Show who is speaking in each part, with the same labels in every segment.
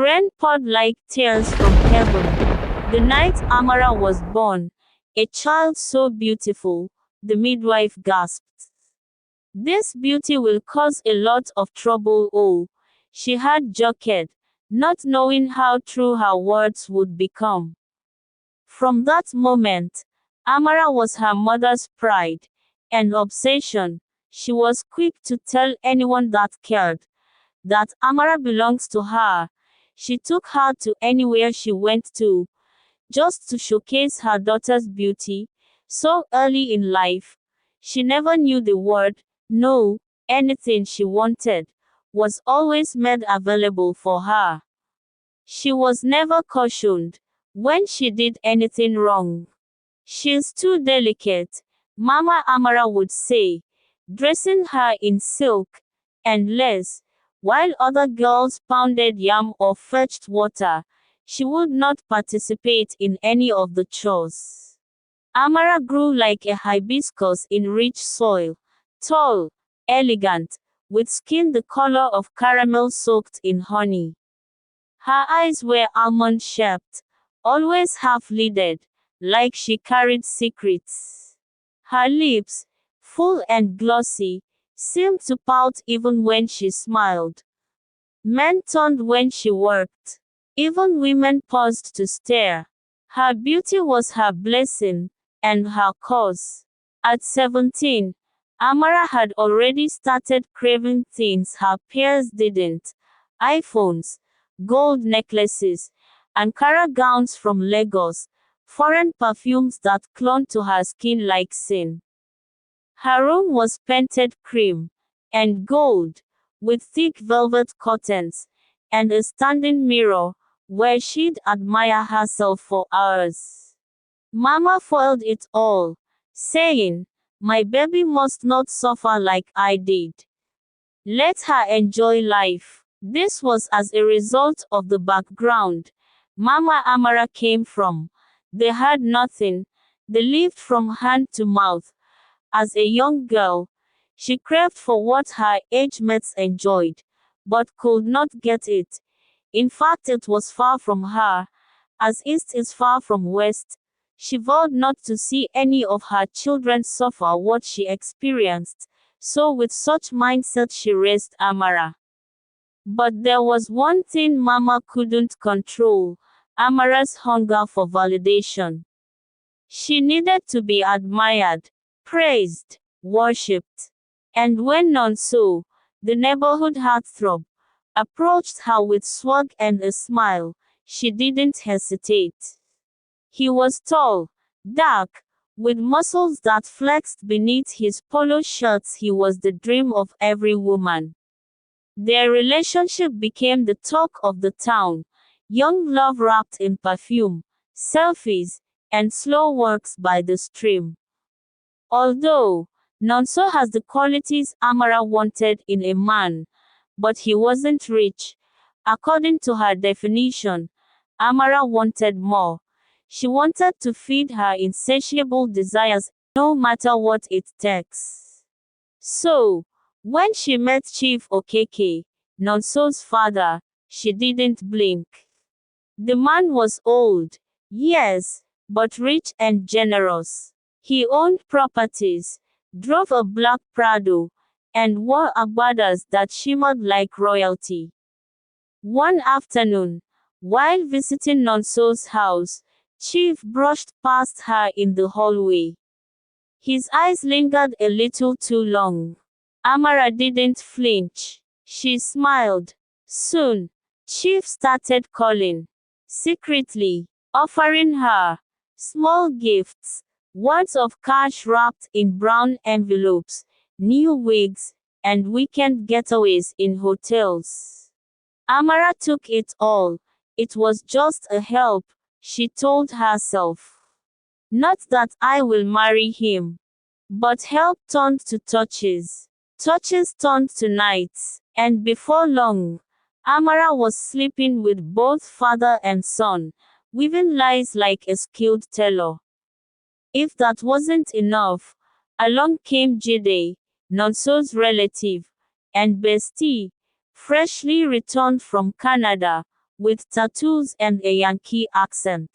Speaker 1: rain poured like tears from heaven. The night Amara was born, a child so beautiful, the midwife gasped. This beauty will cause a lot of trouble. Oh, she had joked, not knowing how true her words would become. From that moment, Amara was her mother's pride and obsession. She was quick to tell anyone that cared that Amara belongs to her. She took her to anywhere she went to, just to showcase her daughter's beauty. So early in life, she never knew the word no. Anything she wanted was always made available for her. She was never cautioned when she did anything wrong. She's too delicate, Mama Amara would say, dressing her in silk and lace, while other girls pounded yam or fetched water. She would not participate in any of the chores. Amara grew like a hibiscus in rich soil, tall, elegant, with skin the color of caramel soaked in honey. Her eyes were almond-shaped, always half-lidded, like she carried secrets. Her lips, full and glossy, seemed to pout even when she smiled. Men turned when she worked. Even women paused to stare. Her beauty was her blessing, and her curse. At 17, Amara had already started craving things her peers didn't: iPhones, gold necklaces, Ankara gowns from Lagos, foreign perfumes that clung to her skin like sin. Her room was painted cream and gold, with thick velvet curtains, and a standing mirror, where she'd admire herself for hours. Mama foiled it all, saying, "My baby must not suffer like I did. Let her enjoy life." This was as a result of the background Mama Amara came from. They had nothing. They lived from hand to mouth. As a young girl, she craved for what her age mates enjoyed, but could not get it. In fact, it was far from her, as East is far from West. She vowed not to see any of her children suffer what she experienced, so with such mindset she raised Amara. But there was one thing Mama couldn't control: Amara's hunger for validation. She needed to be admired, praised, worshipped. And when Nonso, the neighborhood heartthrob, approached her with swag and a smile, she didn't hesitate. He was tall, dark, with muscles that flexed beneath his polo shirts. He was the dream of every woman. Their relationship became the talk of the town. Young love wrapped in perfume, selfies, and slow walks by the stream. Although Nonso has the qualities Amara wanted in a man, but he wasn't rich. According to her definition, Amara wanted more. She wanted to feed her insatiable desires, no matter what it takes. So, when she met Chief Okeke, Nonso's father, she didn't blink. The man was old, yes, but rich and generous. He owned properties, drove a black Prado, and wore agbadas that shimmered like royalty. One afternoon, while visiting Nonso's house, Chief brushed past her in the hallway. His eyes lingered a little too long. Amara didn't flinch. She smiled. Soon, Chief started calling, secretly, offering her small gifts, wads of cash wrapped in brown envelopes, new wigs, and weekend getaways in hotels. Amara took it all. It was just a help, she told herself. Not that I will marry him. But help turned to touches. Touches turned to nights. And before long, Amara was sleeping with both father and son, weaving lies like a skilled tailor. If that wasn't enough, along came Jide, Nonso's relative, and Bestie, freshly returned from Canada, with tattoos and a Yankee accent.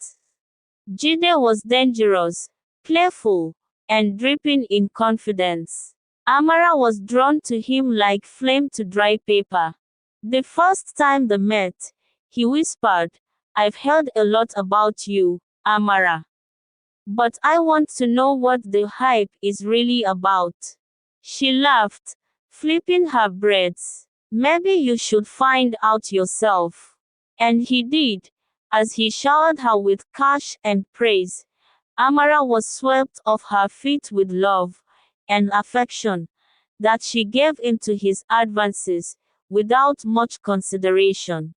Speaker 1: Jide was dangerous, playful, and dripping in confidence. Amara was drawn to him like flame to dry paper. The first time they met, he whispered, "I've heard a lot about you, Amara. But I want to know what the hype is really about." She laughed, flipping her braids. "Maybe you should find out yourself." And he did. As he showered her with cash and praise, Amara was swept off her feet with love and affection that she gave into his advances without much consideration.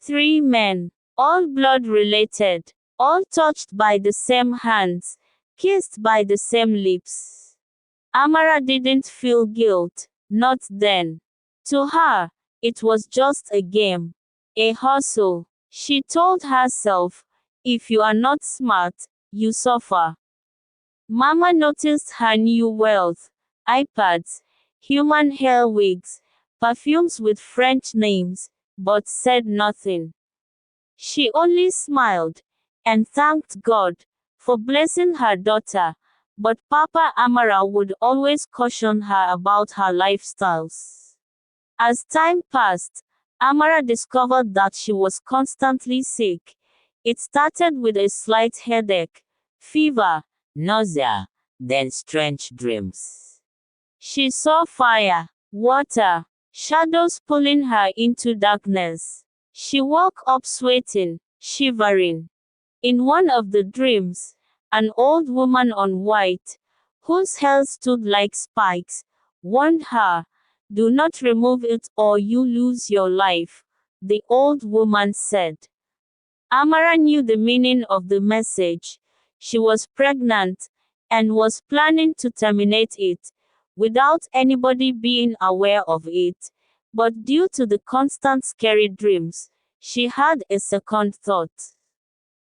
Speaker 1: 3 men, all blood related, all touched by the same hands, kissed by the same lips. Amara didn't feel guilt, not then. To her, it was just a game, a hustle. She told herself, if you are not smart, you suffer. Mama noticed her new wealth: iPads, human hair wigs, perfumes with French names, but said nothing. She only smiled and thanked God for blessing her daughter, but Papa Amara would always caution her about her lifestyles. As time passed, Amara discovered that she was constantly sick. It started with a slight headache, fever, nausea, then strange dreams. She saw fire, water, shadows pulling her into darkness. She woke up sweating, shivering. In one of the dreams, an old woman on white, whose hair stood like spikes, warned her, "Do not remove it or you lose your life," the old woman said. Amara knew the meaning of the message. She was pregnant and was planning to terminate it without anybody being aware of it. But due to the constant scary dreams, she had a second thought.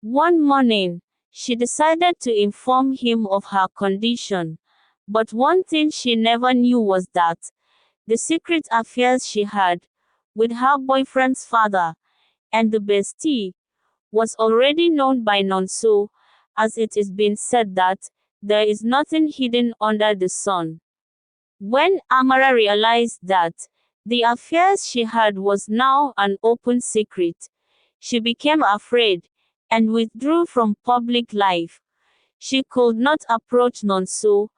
Speaker 1: One morning, she decided to inform him of her condition. But one thing she never knew was that the secret affairs she had with her boyfriend's father and the bestie was already known by Nonso, as it is been said that there is nothing hidden under the sun. When Amara realized that the affairs she had was now an open secret, she became afraid and withdrew from public life. She could not approach Nonso,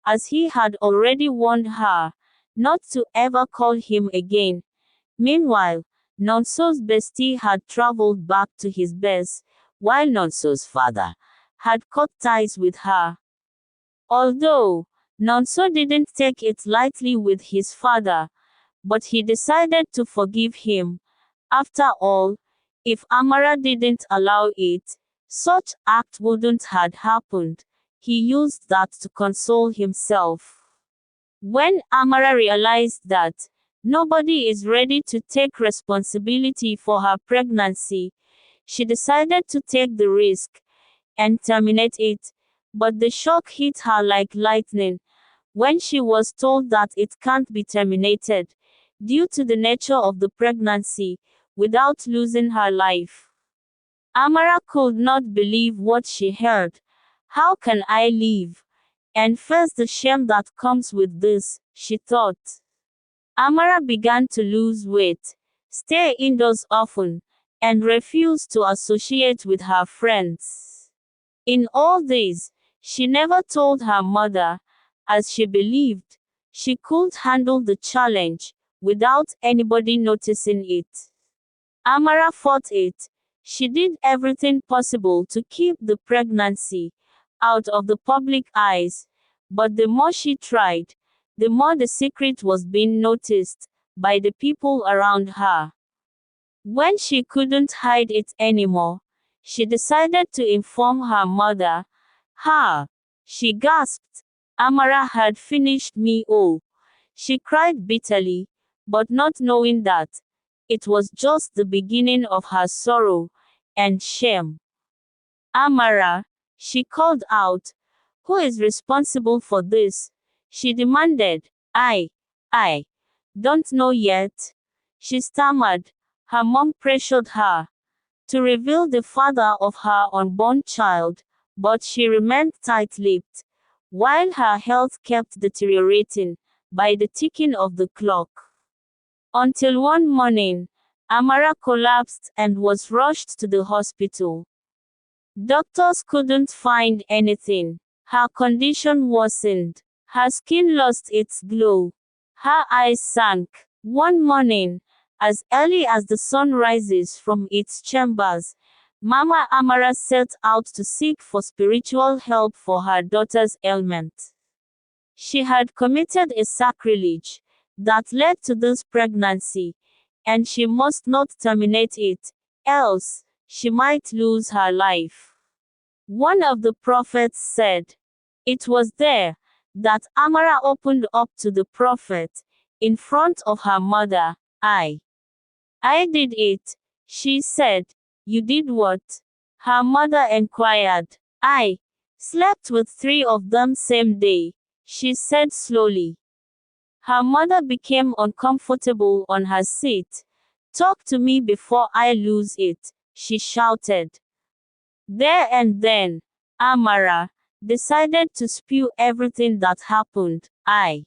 Speaker 1: as he had already warned her not to ever call him again. Meanwhile, Nonso's bestie had traveled back to his base, while Nonso's father had cut ties with her. Although Nonso didn't take it lightly with his father, but he decided to forgive him. After all, if Amara didn't allow it, such act wouldn't have happened. He used that to console himself. When Amara realized that nobody is ready to take responsibility for her pregnancy, she decided to take the risk and terminate it. But the shock hit her like lightning when she was told that it can't be terminated due to the nature of the pregnancy without losing her life. Amara could not believe what she heard. "How can I live and face the shame that comes with this?" she thought. Amara began to lose weight, stay indoors often, and refuse to associate with her friends. In all this, she never told her mother, as she believed she could handle the challenge without anybody noticing it. Amara fought it. She did everything possible to keep the pregnancy out of the public eyes, but the more she tried, the more the secret was being noticed by the people around her. When she couldn't hide it anymore, she decided to inform her mother. "Ha!" she gasped. "Amara had finished me all." She cried bitterly, but not knowing that it was just the beginning of her sorrow and shame. "Amara," she called out, "who is responsible for this?" she demanded. I don't know yet," she stammered, Her mom pressured her to reveal the father of her unborn child, but she remained tight-lipped, while her health kept deteriorating by the ticking of the clock. Until one morning, Amara collapsed and was rushed to the hospital. Doctors couldn't find anything. Her condition worsened. Her skin lost its glow. Her eyes sank. One morning, as early as the sun rises from its chambers, Mama Amara set out to seek for spiritual help for her daughter's ailment. She had committed a sacrilege that led to this pregnancy, and she must not terminate it, else she might lose her life. One of the prophets said. It was there that Amara opened up to the prophet, in front of her mother. I did it, she said. You did what? Her mother inquired. I slept with 3 of them same day, she said slowly. Her mother became uncomfortable on her seat. Talk to me before I lose it, she shouted. There and then, Amara decided to spew everything that happened. I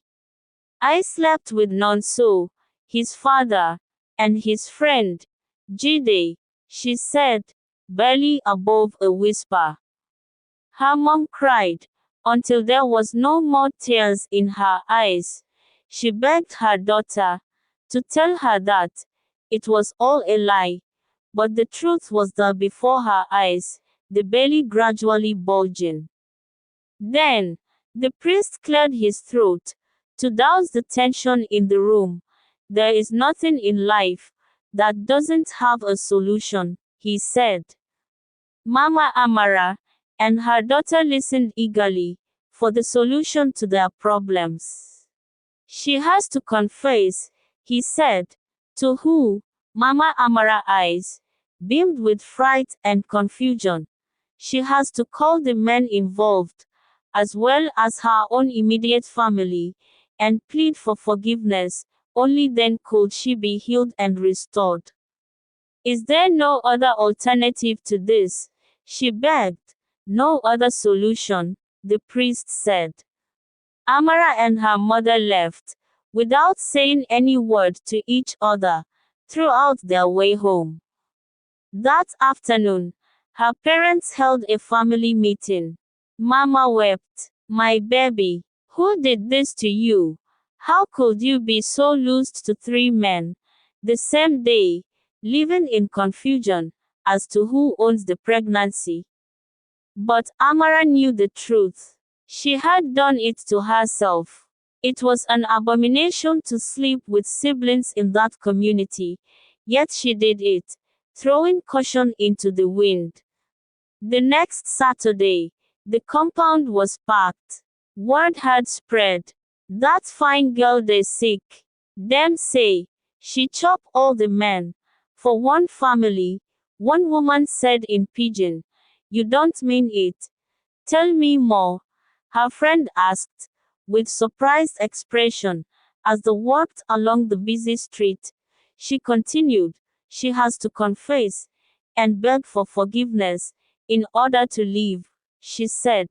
Speaker 1: slept with Nonso, his father, and his friend, Jide, she said, barely above a whisper. Her mom cried, until there was no more tears in her eyes. She begged her daughter to tell her that it was all a lie, but the truth was there before her eyes, the belly gradually bulging. Then, the priest cleared his throat to douse the tension in the room. There is nothing in life that doesn't have a solution, he said. Mama Amara and her daughter listened eagerly for the solution to their problems. She has to confess, he said. To who? Mama Amara's eyes beamed with fright and confusion. She has to call the men involved, as well as her own immediate family, and plead for forgiveness. Only then could she be healed and restored. Is there no other alternative to this? She begged. No other solution, the priest said. Amara and her mother left, without saying any word to each other, throughout their way home. That afternoon, her parents held a family meeting. Mama wept. My baby, who did this to you? How could you be so loosed to 3 men the same day, living in confusion as to who owns the pregnancy? But Amara knew the truth. She had done it to herself. It was an abomination to sleep with siblings in that community, yet she did it, throwing caution into the wind. The next Saturday, the compound was packed. Word had spread. That fine girl they sick. Them say, she chop all the men. For one family, one woman said in pidgin. You don't mean it. Tell me more, her friend asked, with surprised expression, as they walked along the busy street. She continued, she has to confess and beg for forgiveness in order to live, she said.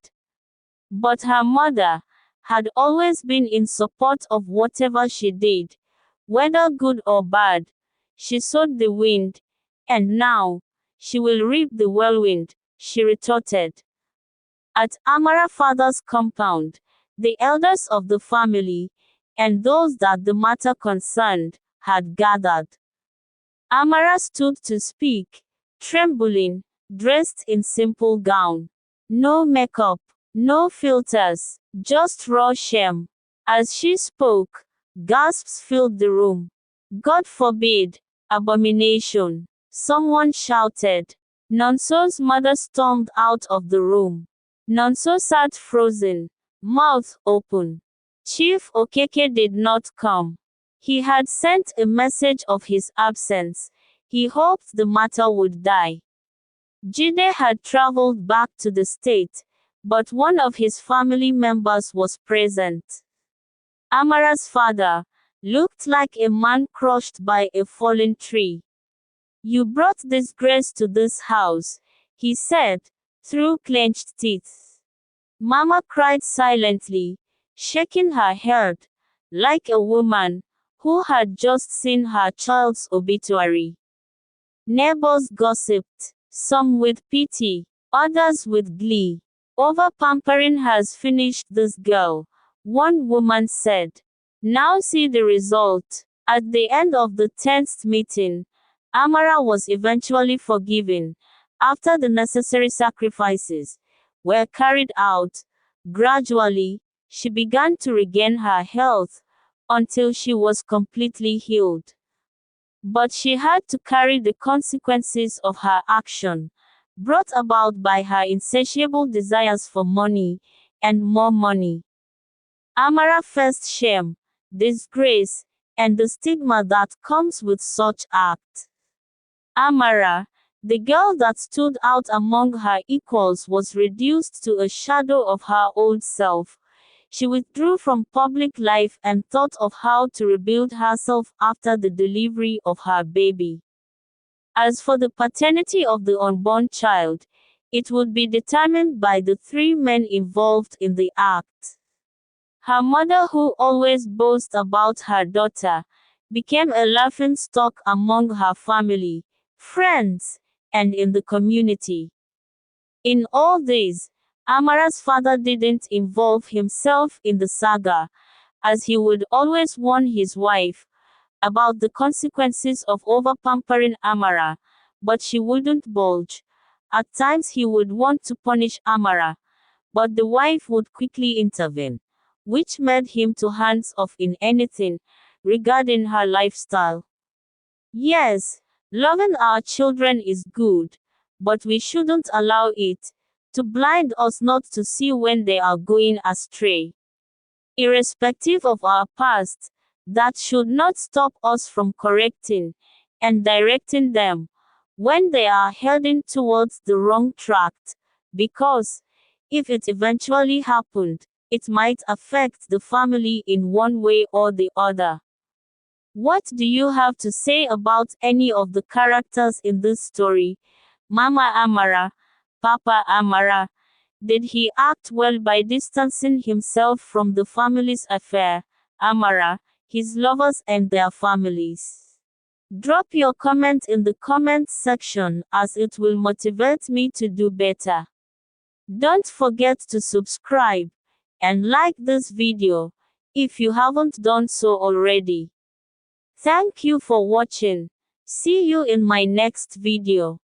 Speaker 1: But her mother had always been in support of whatever she did, whether good or bad. She sowed the wind, and now she will reap the whirlwind, she retorted. At Amara's father's compound, the elders of the family, and those that the matter concerned, had gathered. Amara stood to speak, trembling, dressed in simple gown. No makeup, no filters, just raw shame. As she spoke, gasps filled the room. God forbid, abomination, someone shouted. Nonso's mother stormed out of the room. Nonso sat frozen, mouth open. Chief Okeke did not come. He had sent a message of his absence. He hoped the matter would die. Jide had traveled back to the state, but one of his family members was present. Amara's father looked like a man crushed by a fallen tree. "You brought disgrace to this house," he said, through clenched teeth. Mama cried silently, shaking her head, like a woman who had just seen her child's obituary. Neighbors gossiped, some with pity, others with glee. "Over-pampering has finished this girl," one woman said. "Now see the result." At the end of the tenth meeting, Amara was eventually forgiven, after the necessary sacrifices were carried out. Gradually, she began to regain her health, until she was completely healed. But she had to carry the consequences of her action, brought about by her insatiable desires for money, and more money. Amara faced shame, disgrace, and the stigma that comes with such acts. Amara, the girl that stood out among her equals, was reduced to a shadow of her old self. She withdrew from public life and thought of how to rebuild herself after the delivery of her baby. As for the paternity of the unborn child, it would be determined by the three men involved in the act. Her mother, who always boasts about her daughter, became a laughingstock among her family, friends, and in the community. In all this, Amara's father didn't involve himself in the saga, as he would always warn his wife about the consequences of over-pampering Amara, but she wouldn't budge. At times he would want to punish Amara, but the wife would quickly intervene, which made him too hands-off in anything regarding her lifestyle. Yes, loving our children is good, but we shouldn't allow it to blind us not to see when they are going astray. Irrespective of our past, that should not stop us from correcting and directing them when they are heading towards the wrong track, because if it eventually happened, it might affect the family in one way or the other. What do you have to say about any of the characters in this story? Mama Amara, Papa Amara, did he act well by distancing himself from the family's affair? Amara, his lovers and their families. Drop your comment in the comments section, as it will motivate me to do better. Don't forget to subscribe and like this video if you haven't done so already. Thank you for watching. See you in my next video.